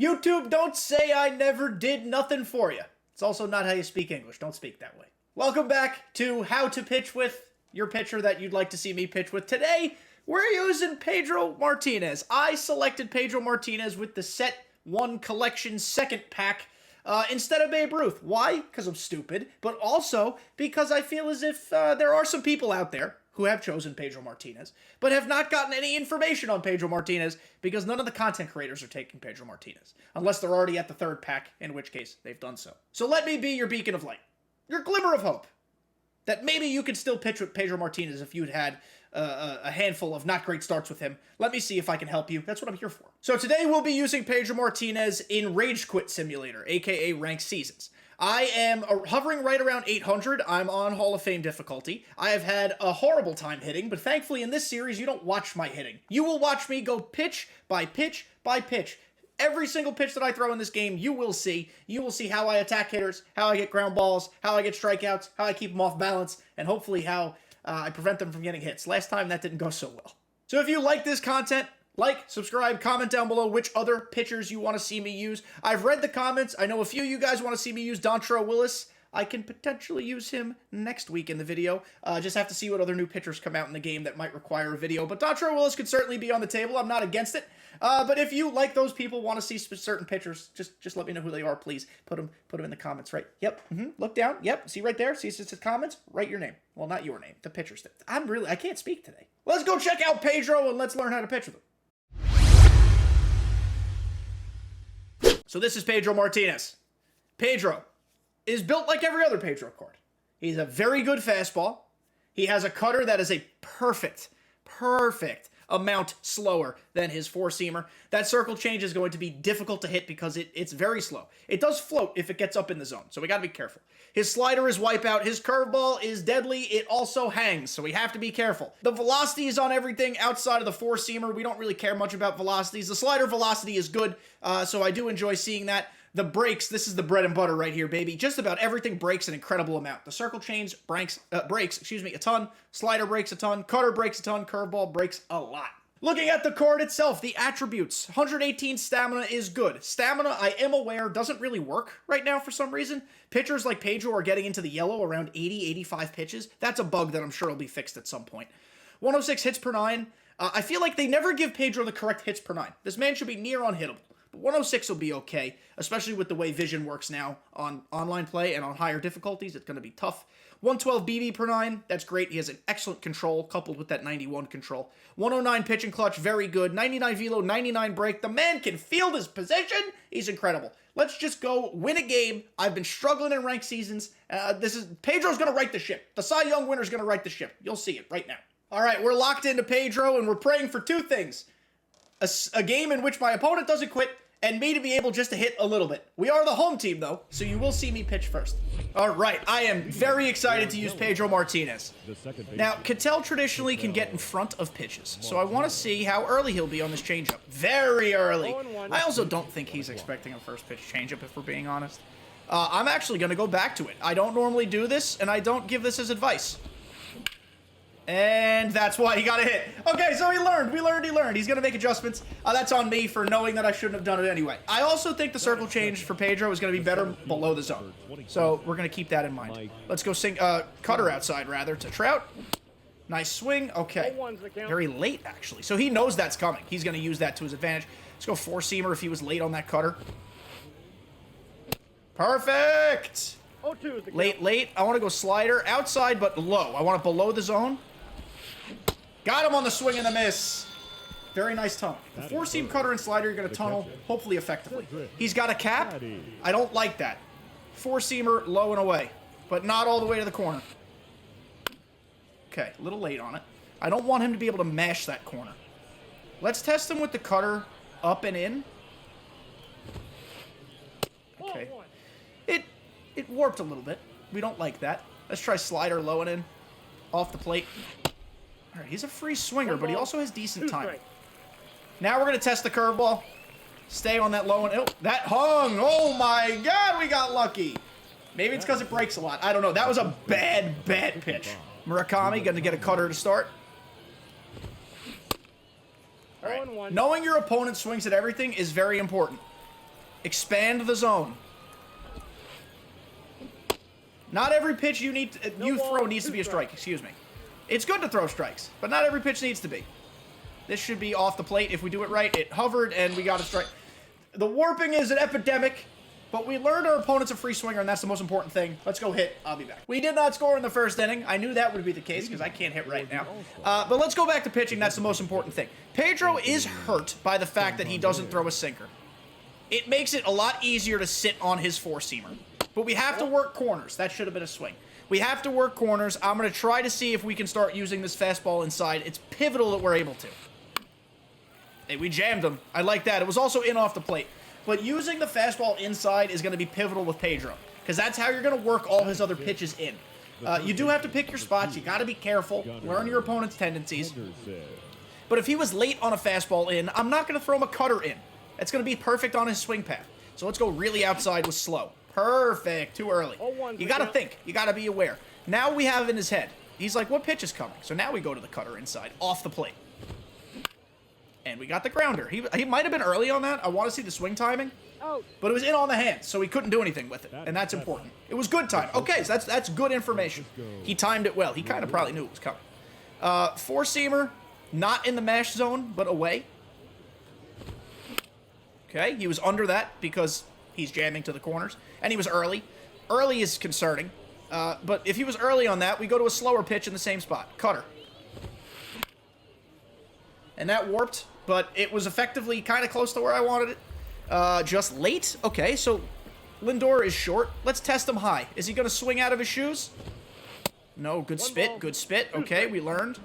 YouTube, don't say I never did nothing for you. It's also not how you speak English. Don't speak that way. Welcome back to How to Pitch with your pitcher that you'd like to see me pitch with. Today, we're using Pedro Martinez. I selected Pedro Martinez with the Set 1 Collection second pack instead of Babe Ruth. Why? Because I'm stupid, but also because I feel as if there are some people out there who have chosen Pedro Martinez, but have not gotten any information on Pedro Martinez because none of the content creators are taking Pedro Martinez, unless they're already at the third pack, in which case they've done so. So let me be your beacon of light, your glimmer of hope, that maybe you could still pitch with Pedro Martinez if you'd had a handful of not great starts with him. Let me see if I can help you. That's what I'm here for. So today we'll be using Pedro Martinez in Rage Quit Simulator, aka Ranked Seasons. I am hovering right around 800. I'm on Hall of Fame difficulty. I have had a horrible time hitting, but thankfully in this series, you don't watch my hitting. You will watch me go pitch by pitch by pitch. Every single pitch that I throw in this game, you will see. You will see how I attack hitters, how I get ground balls, how I get strikeouts, how I keep them off balance, and hopefully how I prevent them from getting hits. Last time, that didn't go so well. So if you like this content, like, subscribe, comment down below which other pitchers you want to see me use. I've read the comments. I know a few of you guys want to see me use Dontrelle Willis. I can potentially use him next week in the video. Just have to see what other new pitchers come out in the game that might require a video. But Dontrelle Willis could certainly be on the table. I'm not against it. But if you, like those people, want to see certain pitchers, just let me know who they are, please. Put them in the comments, right? Yep. Look down. Yep. See right there? See it says comments? Write your name. Well, not your name. The pitcher's name. I can't speak today. Let's go check out Pedro and let's learn how to pitch with him. So this is Pedro Martinez. Pedro is built like every other Pedro card. He's a very good fastball. He has a cutter that is a perfect amount slower than his four-seamer. That circle change is going to be difficult to hit because it's very slow. It does float if it gets up in the zone, so we got to be careful. His slider is wipeout. His curveball is deadly. It also hangs, so we have to be careful. The velocity is on everything outside of the four-seamer. We don't really care much about velocities. The slider velocity is good, so I do enjoy seeing that. The breaks, this is the bread and butter right here, baby. Just about everything breaks an incredible amount. The circle change breaks a ton. Slider breaks a ton. Cutter breaks a ton. Curveball breaks a lot. Looking at the card itself, the attributes. 118 stamina is good. Stamina, I am aware, doesn't really work right now for some reason. Pitchers like Pedro are getting into the yellow around 80, 85 pitches. That's a bug that I'm sure will be fixed at some point. 106 hits per 9. I feel like they never give Pedro the correct hits per 9. This man should be near unhittable. But 106 will be okay, especially with the way vision works now on online play and on higher difficulties. It's going to be tough. 112 BB per 9, that's great. He has an excellent control coupled with that 91 control. 109 pitch and clutch, very good. 99 velo, 99 break. The man can field his position. He's incredible. Let's just go win a game. I've been struggling in ranked seasons. Pedro's going to right the ship. The Cy Young winner's going to right the ship. You'll see it right now. All right, we're locked into Pedro, and we're praying for two things. A game in which my opponent doesn't quit, and me to be able just to hit a little bit. We are the home team, though, so you will see me pitch first. All right, I am very excited to use Pedro Martinez. Now, Cattell traditionally can get in front of pitches, so I want to see how early he'll be on this changeup. Very early. I also don't think he's expecting a first pitch changeup, if we're being honest. I'm actually going to go back to it. I don't normally do this, and I don't give this as advice. And that's why he got a hit. Okay, so he learned. He learned. He's going to make adjustments. That's on me for knowing that I shouldn't have done it anyway. I also think the circle change for Pedro is going to be better below the zone. So we're going to keep that in mind. Let's go cutter outside, rather, to Trout. Nice swing. Okay. Very late, actually. So he knows that's coming. He's going to use that to his advantage. Let's go four-seamer if he was late on that cutter. Perfect. Late. I want to go slider outside, but low. I want it below the zone. Got him on the swing and the miss. Very nice tunnel. The four-seam cutter and slider, you're going to tunnel, hopefully effectively. He's got a cap. I don't like that. Four-seamer, low and away, but not all the way to the corner. Okay, a little late on it. I don't want him to be able to mash that corner. Let's test him with the cutter up and in. Okay. It warped a little bit. We don't like that. Let's try slider low and in. Off the plate. All right, he's a free swinger, but he also has decent timing. Now we're going to test the curveball. Stay on that low and... Oh, that hung! Oh my God, we got lucky! Maybe it's because it breaks a lot. I don't know. That was a bad pitch. Murakami going to get a cutter to start. All right. Knowing your opponent swings at everything is very important. Expand the zone. Not every pitch you throw needs to be a strike. Excuse me. It's good to throw strikes, but not every pitch needs to be. This should be off the plate if we do it right. It hovered, and we got a strike. The warping is an epidemic, but we learned our opponent's a free swinger, and that's the most important thing. Let's go hit. I'll be back. We did not score in the first inning. I knew that would be the case because I can't hit right now. But let's go back to pitching. That's the most important thing. Pedro is hurt by the fact that he doesn't throw a sinker. It makes it a lot easier to sit on his four-seamer. But we have to work corners. That should have been a swing. We have to work corners. I'm going to try to see if we can start using this fastball inside. It's pivotal that we're able to. Hey, we jammed him. I like that. It was also in off the plate. But using the fastball inside is going to be pivotal with Pedro, because that's how you're going to work all his other pitches in. You do have to pick your spots. You got to be careful. Learn your opponent's tendencies. But if he was late on a fastball in, I'm not going to throw him a cutter in. It's going to be perfect on his swing path. So let's go really outside with slow. Perfect. Too early. You got to think. You got to be aware. Now we have in his head. He's like, what pitch is coming? So now we go to the cutter inside, off the plate. And we got the grounder. He might have been early on that. I want to see the swing timing. But it was in on the hands, so he couldn't do anything with it. And that's important. It was good time. Okay, so that's good information. He timed it well. He kind of probably knew it was coming. Four-seamer, not in the mash zone, but away. Okay, he was under that because he's jamming to the corners. And he was early. Early is concerning. But if he was early on that, we go to a slower pitch in the same spot. Cutter. And that warped, but it was effectively kind of close to where I wanted it. Just late? Okay, so Lindor is short. Let's test him high. Is he going to swing out of his shoes? No, good spit, good spit. Okay, we learned.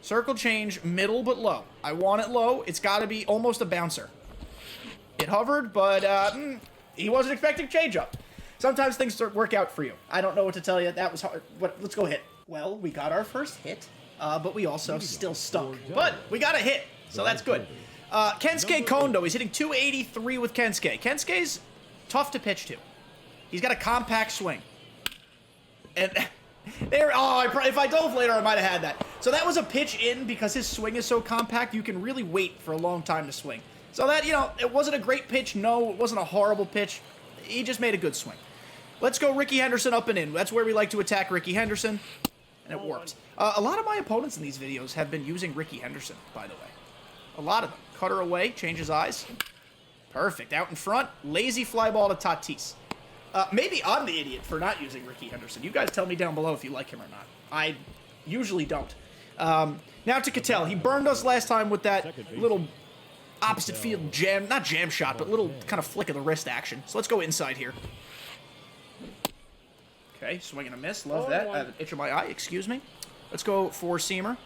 Circle change, middle but low. I want it low. It's got to be almost a bouncer. It hovered, but he wasn't expecting changeup. Sometimes things work out for you. I don't know what to tell you. That was hard. Let's go hit. Well, we got our first hit. But we also still stunk. But we got a hit, so that's good. Kensuke Kondo, he's hitting 283 with Kensuke. Kensuke's tough to pitch to. He's got a compact swing. And if I dove later, I might have had that. So that was a pitch in because his swing is so compact, you can really wait for a long time to swing. So that, it wasn't a great pitch. No, it wasn't a horrible pitch. He just made a good swing. Let's go Ricky Henderson up and in. That's where we like to attack Ricky Henderson. And it worked. A lot of my opponents in these videos have been using Ricky Henderson, by the way. A lot of them. Cutter away, changes eyes. Perfect. Out in front, lazy fly ball to Tatis. Maybe I'm the idiot for not using Ricky Henderson. You guys tell me down below if you like him or not. I usually don't. Now to Cattell. He burned us last time with that little opposite field jam, not jam shot, but little kind of flick of the wrist action. So let's go inside here. Okay, swing and a miss. Love that. I have an itch in my eye. Excuse me. Let's go four-seamer.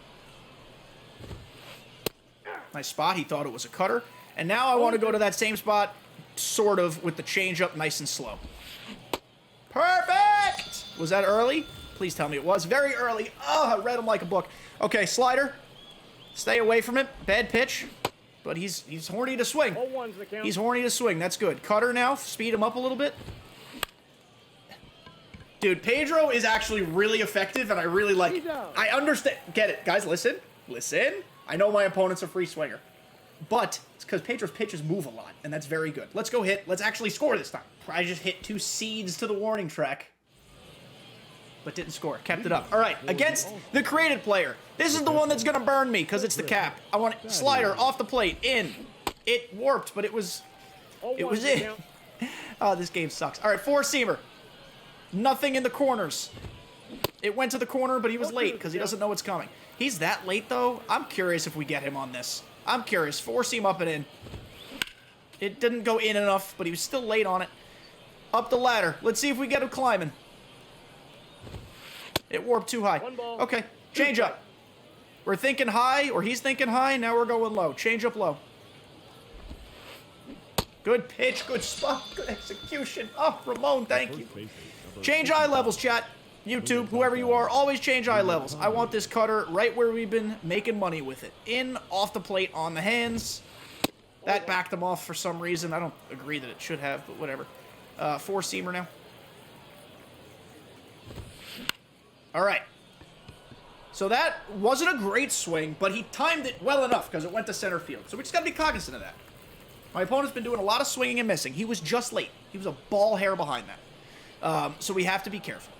Nice spot. He thought it was a cutter. And now I want to go to that same spot, sort of, with the changeup nice and slow. Perfect! Was that early? Please tell me it was. Very early. Oh, I read him like a book. Okay, slider. Stay away from it. Bad pitch. But he's horny to swing. He's horny to swing. That's good. Cutter now. Speed him up a little bit. Dude, Pedro is actually really effective, and I really like it. I understand. Get it. Guys, listen. Listen. I know my opponent's a free swinger. But it's because Pedro's pitches move a lot, and that's very good. Let's go hit. Let's actually score this time. I just hit 2 seeds to the warning track. But didn't score. Kept it up. All right. Against the created player. This is the one that's going to burn me because it's the cap. I want it. Slider off the plate. In. It warped, but it was in. Oh, this game sucks. All right. Four-seamer. Nothing in the corners. It went to the corner, but he was late because he doesn't know what's coming. He's that late, though. I'm curious if we get him on this. I'm curious. Four-seam up and in. It didn't go in enough, but he was still late on it. Up the ladder. Let's see if we get him climbing. It warped too high. Okay, change up. We're thinking high, or he's thinking high. Now we're going low. Change up low. Good pitch, good spot, good execution. Oh, Ramon, thank you. Change eye levels, chat. YouTube, whoever you are, always change eye levels. I want this cutter right where we've been making money with it. In, off the plate, on the hands. That backed them off for some reason. I don't agree that it should have, but whatever. Four-seamer now. All right. So that wasn't a great swing, but he timed it well enough because it went to center field. So we just got to be cognizant of that. My opponent's been doing a lot of swinging and missing. He was just late. He was a ball hair behind that. So we have to be careful.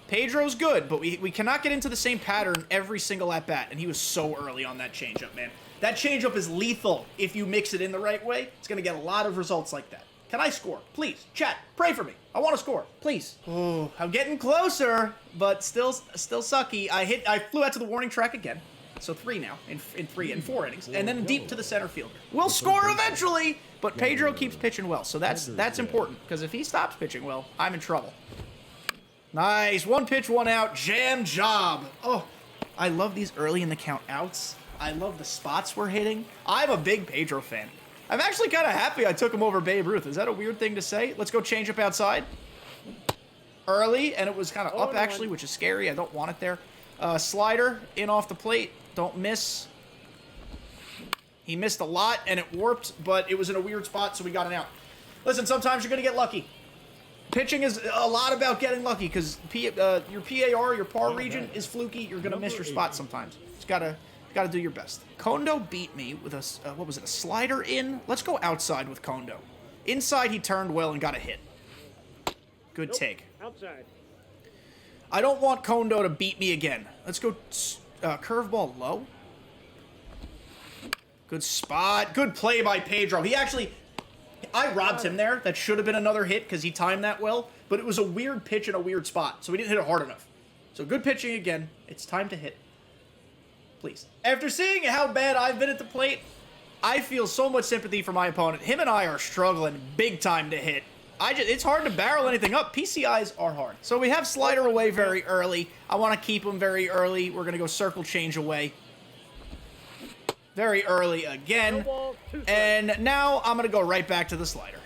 Pedro's good, but we cannot get into the same pattern every single at-bat, and he was so early on that changeup, man. That changeup is lethal if you mix it in the right way. It's going to get a lot of results like that. Can I score? Please, chat, pray for me. I want to score, please. Oh, I'm getting closer, but still sucky. I flew out to the warning track again. So 3 now, in 3 and 4 innings, and then deep to the center fielder. We'll score eventually, but Pedro keeps pitching well, so that's important, because if he stops pitching well, I'm in trouble. Nice, 1 pitch, 1 out, jam job. Oh, I love these early in the count outs. I love the spots we're hitting. I'm a big Pedro fan. I'm actually kind of happy I took him over Babe Ruth. Is that a weird thing to say? Let's go change up outside. Early, and it was kind of up actually, which is scary. I don't want it there. Slider in off the plate. Don't miss. He missed a lot, and it warped, but it was in a weird spot, so we got an out. Listen, sometimes you're going to get lucky. Pitching is a lot about getting lucky, because your PAR, your par region, is fluky. You're going to miss your spot sometimes. Just got to do your best. Kondo beat me with a, what was it, a slider in? Let's go outside with Kondo. Inside, he turned well and got a hit. Good take. Outside. I don't want Kondo to beat me again. Let's go curveball low. Good spot. Good play by Pedro. He actually... I robbed him there. That should have been another hit because he timed that well. But it was a weird pitch in a weird spot. So we didn't hit it hard enough. So good pitching again. It's time to hit. Please. After seeing how bad I've been at the plate, I feel so much sympathy for my opponent. Him and I are struggling big time to hit. It's hard to barrel anything up. PCIs are hard. So we have slider away very early. I want to keep him very early. We're going to go circle change away. Very early again. And now I'm going to go right back to the slider.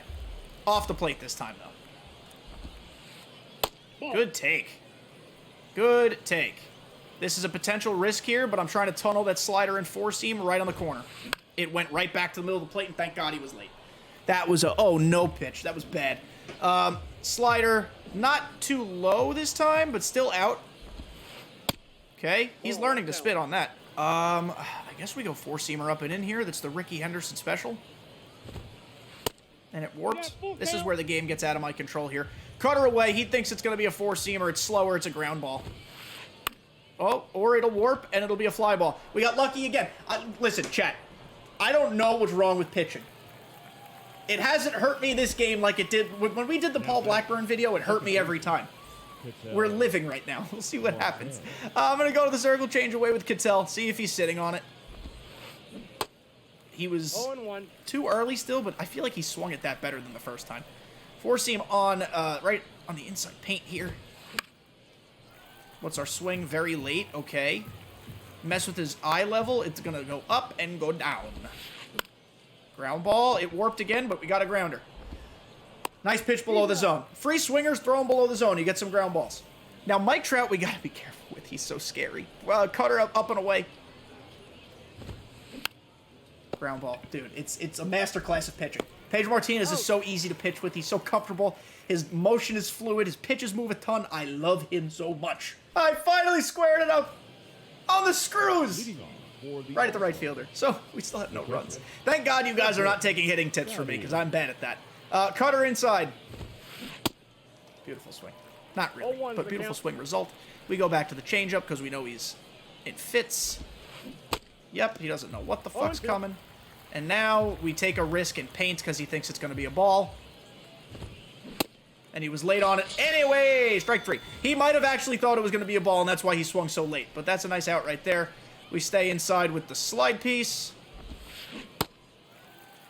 Off the plate this time, though. Good take. Good take. This is a potential risk here, but I'm trying to tunnel that slider and four-seam right on the corner. It went right back to the middle of the plate, and thank God he was late. That was a, oh, no pitch. That was bad. Slider, not too low this time, but still out. Okay, he's learning to spit on that. I guess we go four-seamer up and in here. That's the Ricky Henderson special. And it warped. This is where the game gets out of my control here. Cutter away. He thinks it's going to be a four-seamer. It's slower. It's a ground ball. Oh, or it'll warp, and it'll be a fly ball. We got lucky again. Listen, chat. I don't know what's wrong with pitching. It hasn't hurt me this game like it did. When we did the Paul Blackburn video, it hurt me every time. We're living right now. We'll see what happens. I'm going to go to the circle, change away with Cattell, see if he's sitting on it. He was too early still, but I feel like he swung at that better than the first time. Four-seam on, right on the inside paint here. What's our swing? Very late. Okay. Mess with his eye level. It's going to go up and go down. Ground ball. It warped again, but we got a grounder. Nice pitch below the zone. Free swingers, throw him below the zone. You get some ground balls. Now, Mike Trout, we got to be careful with. He's so scary. Cutter up and away. Ground ball. Dude, it's a masterclass of pitching. Pedro Martinez is so easy to pitch with. He's so comfortable. His motion is fluid. His pitches move a ton. I love him so much. I finally squared it up on the screws. Right at the right fielder. So we still have no runs. Thank God you guys are not taking hitting tips from me because I'm bad at that. Cutter inside. Beautiful swing. Not really, but beautiful swing result. We go back to the changeup because we know it fits. Yep, he doesn't know what the fuck's coming. And now we take a risk and paint because he thinks it's going to be a ball. And he was late on it. Anyway, strike three. He might have actually thought it was going to be a ball, and that's why he swung so late. But that's a nice out right there. We stay inside with the slide piece.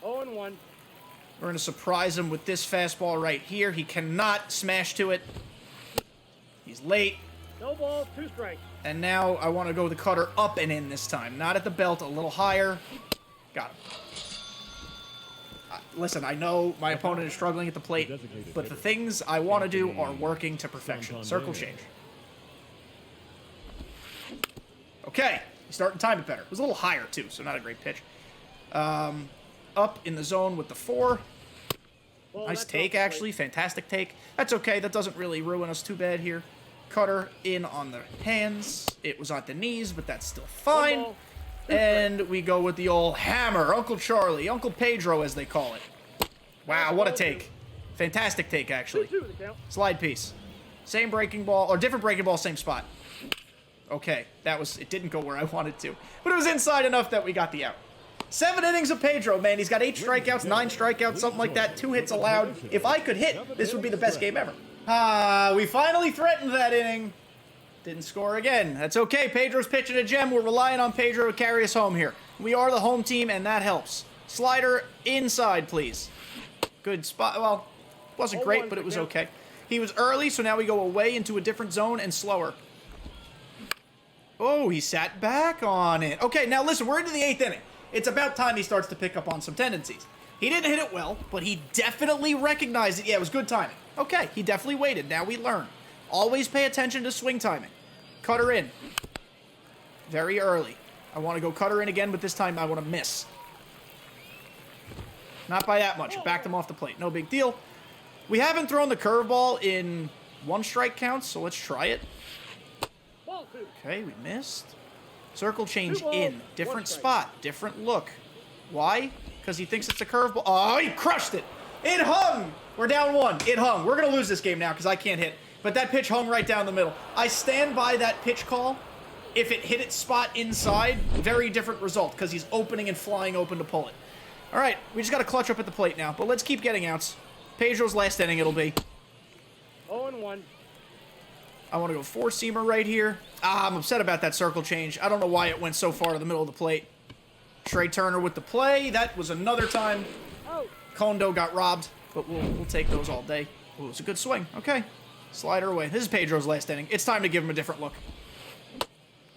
0-1. We're going to surprise him with this fastball right here. He cannot smash to it. He's late. No ball, 2 strikes. And now I want to go the cutter up and in this time. Not at the belt, a little higher. Got him. Listen, I know my opponent is struggling at the plate, but the things I want to do are working to perfection. Circle change. Okay. He's starting to time it better. It was a little higher, too, so not a great pitch. Up in the zone with the 4. Nice take, actually. Fantastic take. That's okay. That doesn't really ruin us too bad here. Cutter in on the hands. It was at the knees, but that's still fine. And we go with the old hammer, Uncle Charlie, Uncle Pedro as they call it. Wow, what a take. Fantastic take, actually. Slide piece. Same breaking ball, or different breaking ball, same spot. Okay, it didn't go where I wanted to. But it was inside enough that we got the out. 7 innings of Pedro, man. He's got 8 strikeouts, 9 strikeouts, something like that. 2 hits allowed. If I could hit, this would be the best game ever. We finally threatened that inning. Didn't score again. That's okay. Pedro's pitching a gem. We're relying on Pedro to carry us home here. We are the home team, and that helps. Slider inside, please. Good spot. Well, wasn't great, but it was okay. He was early, so now we go away into a different zone and slower. Oh, he sat back on it. Okay, now listen, we're into the 8th inning. It's about time he starts to pick up on some tendencies. He didn't hit it well, but he definitely recognized it. Yeah, it was good timing. Okay, he definitely waited. Now we learn. Always pay attention to swing timing. Cutter in. Very early. I want to go cutter in again, but this time I want to miss. Not by that much. Backed him off the plate. No big deal. We haven't thrown the curveball in 1 strike counts, so let's try it. Okay, we missed. Circle change in. Different spot. Different look. Why? Because he thinks it's a curveball. Oh, he crushed it. It hung. We're down 1. It hung. We're going to lose this game now because I can't hit. But that pitch hung right down the middle. I stand by that pitch call. If it hit its spot inside, very different result because he's opening and flying open to pull it. All right, we just got to clutch up at the plate now, but let's keep getting outs. Pedro's last inning it'll be. 0-1. I want to go 4-seamer right here. I'm upset about that circle change. I don't know why it went so far to the middle of the plate. Trey Turner with the play. That was another time. Kondo got robbed, but we'll take those all day. Ooh, it was a good swing. Okay. Slider away. This is Pedro's last inning. It's time to give him a different look.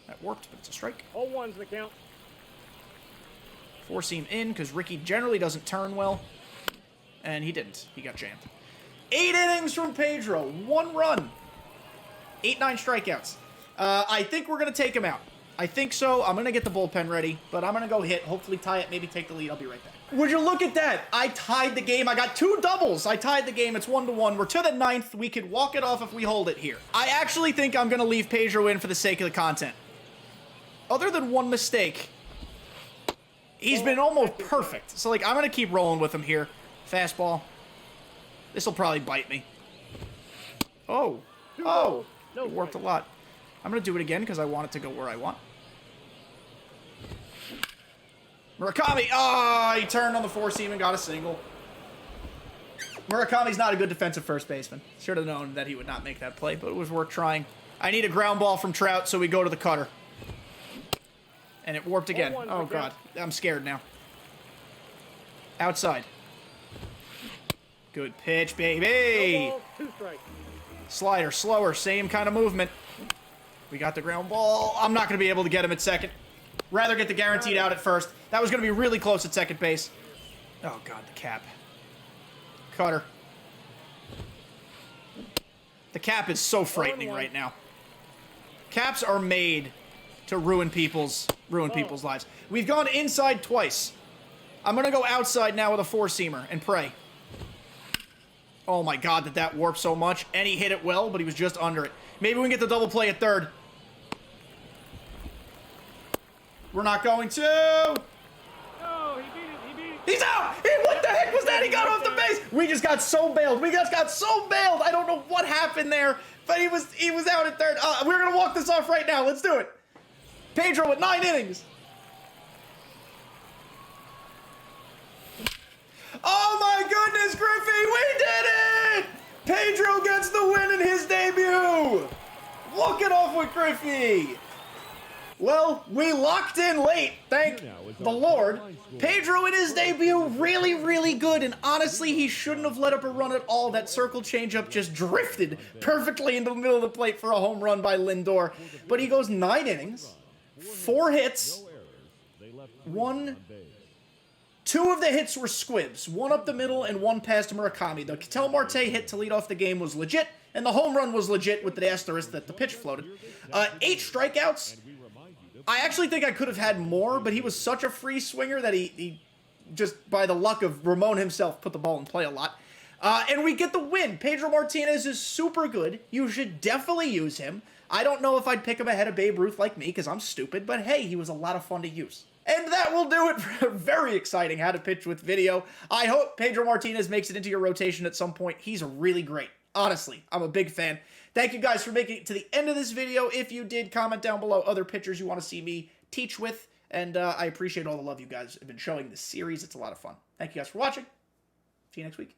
That worked, but it's a strike. 0-1's the count. 4-seam in, because Ricky generally doesn't turn well. And he didn't. He got jammed. 8 innings from Pedro. 1 run. 8, 9 strikeouts. I think we're going to take him out. I think so. I'm going to get the bullpen ready, but I'm going to go hit, hopefully tie it, maybe take the lead. I'll be right back. Would you look at that? I tied the game. I got 2 doubles. I tied the game. It's 1-1. We're to the 9th. We could walk it off if we hold it here. I actually think I'm going to leave Pedro in for the sake of the content. Other than 1 mistake, he's been almost perfect. So, I'm going to keep rolling with him here. Fastball. This will probably bite me. Oh. It worked a lot. I'm going to do it again because I want it to go where I want. Murakami. Oh, he turned on the 4-seam and got a single. Murakami's not a good defensive first baseman. Should have known that he would not make that play, but it was worth trying. I need a ground ball from Trout, so we go to the cutter. And it warped again. Oh, God. I'm scared now. Outside. Good pitch, baby. 2 strikes. Slider, slower, same kind of movement. We got the ground ball. I'm not going to be able to get him at second. Rather get the guaranteed out at first. That was going to be really close at second base. Oh, God, the cap. Cutter. The cap is so frightening right now. Caps are made to ruin people's lives. We've gone inside twice. I'm going to go outside now with a 4-seamer and pray. Oh, my God, that warped so much. And he hit it well, but he was just under it. Maybe we can get the double play at third. We're not going to. Oh, he beat it. He's out! What the heck was that? He got off the base. We just got so bailed. I don't know what happened there, but he was out at third. We're going to walk this off right now. Let's do it. Pedro with 9 innings. Oh my goodness, Griffey, we did it! Pedro gets the win in his debut. Walk it off with Griffey. Well, we locked in late, thank the Lord. Pedro in his debut, really, really good, and honestly, he shouldn't have let up a run at all. That circle changeup just drifted perfectly into the middle of the plate for a home run by Lindor. But he goes 9 innings, 4 hits, 2 of the hits were squibs, 1 up the middle and 1 past Murakami. The Ketel Marte hit to lead off the game was legit, and the home run was legit with the asterisk that the pitch floated. 8 strikeouts. I actually think I could have had more, but he was such a free swinger that he just, by the luck of Ramon himself, put the ball in play a lot. And we get the win. Pedro Martinez is super good. You should definitely use him. I don't know if I'd pick him ahead of Babe Ruth like me, because I'm stupid, but hey, he was a lot of fun to use. And that will do it for a very exciting How to Pitch with video. I hope Pedro Martinez makes it into your rotation at some point. He's really great. Honestly, I'm a big fan. Thank you guys for making it to the end of this video. If you did, comment down below other pitchers you want to see me teach with. And I appreciate all the love you guys have been showing this series. It's a lot of fun. Thank you guys for watching. See you next week.